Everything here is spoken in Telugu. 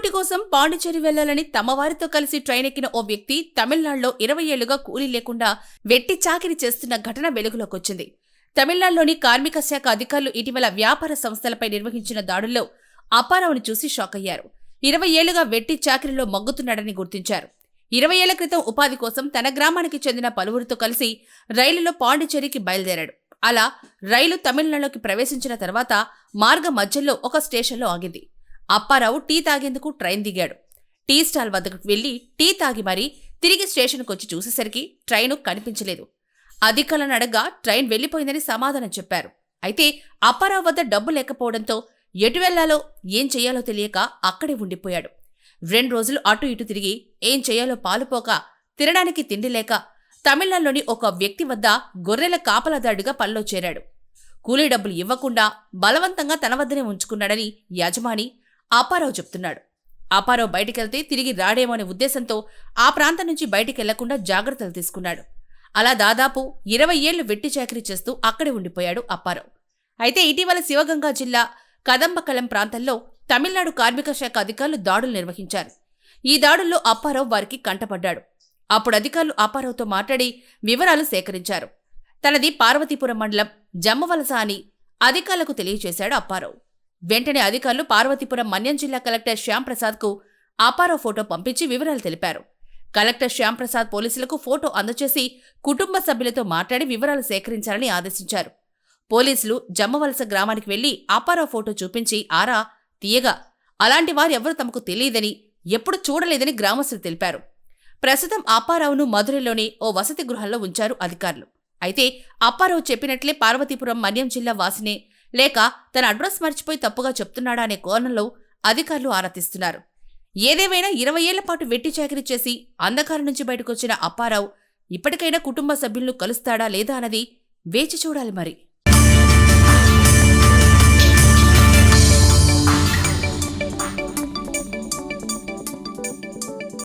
కూలి కోసం పాండిచేరి వెళ్లాలని తమవారితో కలిసి ట్రైన్ ఎక్కిన ఓ వ్యక్తి తమిళనాడులో 20 ఏళ్లుగా కూలీ లేకుండా వెట్టి చాకిరీ చేస్తున్న ఘటన వెలుగులోకొచ్చింది. తమిళనాడులోని కార్మిక శాఖ అధికారులు ఇటీవల వ్యాపార సంస్థలపై నిర్వహించిన దాడుల్లో అప్పారావుని చూసి షాక్ అయ్యారు. 20 ఏళ్లుగా వెట్టి చాకిరీలో మగ్గుతున్నాడని గుర్తించారు. 20 ఏళ్ల క్రితం ఉపాధి కోసం తన గ్రామానికి చెందిన పలువురితో కలిసి రైలులో పాండిచేరికి బయలుదేరాడు. అలా రైలు తమిళనాడులోకి ప్రవేశించిన తర్వాత మార్గ మధ్యలో ఒక స్టేషన్లో ఆగింది. అప్పారావు టీ తాగేందుకు ట్రైన్ దిగాడు. టీ స్టాల్ వద్దకు వెళ్లి టీ తాగి మరీ తిరిగి స్టేషన్కొచ్చి చూసేసరికి ట్రైను కనిపించలేదు. అధికారులను అడగ్గా ట్రైన్ వెళ్లిపోయిందని సమాధానం చెప్పారు. అయితే అప్పారావు వద్ద డబ్బు లేకపోవడంతో ఎటు వెళ్లాలో ఏం చెయ్యాలో తెలియక అక్కడే ఉండిపోయాడు. 2 రోజులు అటు ఇటు తిరిగి ఏం చెయ్యాలో పాలుపోక తినడానికి తిండి లేక తమిళనాడులోని ఒక వ్యక్తి వద్ద గొర్రెల కాపలాదారుడిగా పనిలో చేరాడు. కూలీ డబ్బులు ఇవ్వకుండా బలవంతంగా తన వద్దనే ఉంచుకున్నాడని యజమాని అప్పారావు చెప్తున్నాడు. అప్పారావు బయటికెళ్తే తిరిగి రాడేమో అనే ఉద్దేశంతో ఆ ప్రాంతం నుంచి బయటికెళ్లకుండా జాగ్రత్తలు తీసుకున్నాడు. అలా దాదాపు 20 ఏళ్లు వెట్టి చాకిరీ చేస్తూ అక్కడే ఉండిపోయాడు అప్పారావు. అయితే ఇటీవల శివగంగా జిల్లా కదంబకలం ప్రాంతంలో తమిళనాడు కార్మిక శాఖ అధికారులు దాడులు నిర్వహించారు. ఈ దాడుల్లో అప్పారావు వారికి కంటపడ్డాడు. అప్పుడు అధికారులు అప్పారావుతో మాట్లాడి వివరాలు సేకరించారు. తనది పార్వతీపురం మండలం జమ్మవలస అని అధికారులకు తెలియజేశాడు అప్పారావు. వెంటనే అధికారులు పార్వతీపురం మన్యం జిల్లా కలెక్టర్ శ్యాంప్రసాద్కు అప్పారావు ఫోటో పంపించి వివరాలు తెలిపారు. కలెక్టర్ శ్యాంప్రసాద్ పోలీసులకు ఫోటో అందజేసి కుటుంబ సభ్యులతో మాట్లాడి వివరాలు సేకరించాలని ఆదేశించారు. పోలీసులు జమ్మవలస గ్రామానికి వెళ్లి అప్పారావు ఫోటో చూపించి ఆరా తీయగా అలాంటి వారెవరూ తమకు తెలియదని, ఎప్పుడు చూడలేదని గ్రామస్తులు తెలిపారు. ప్రస్తుతం అప్పారావును మధురైలోని ఓ వసతి గృహంలో ఉంచారు అధికారులు. అయితే అప్పారావు చెప్పినట్లే పార్వతీపురం మన్యం జిల్లా వాసినే లేక తన అడ్రస్ మర్చిపోయి తప్పుగా చెప్తున్నాడా అనే కోణంలో అధికారులు ఆరా తీస్తున్నారు. ఏదేమైనా 20 ఏళ్ల పాటు వెట్టి చాకిరీ చేసి అంధకారం నుంచి బయటకొచ్చిన అప్పారావు ఇప్పటికైనా కుటుంబ సభ్యులను కలుస్తాడా లేదా అన్నది వేచి చూడాలి మరి.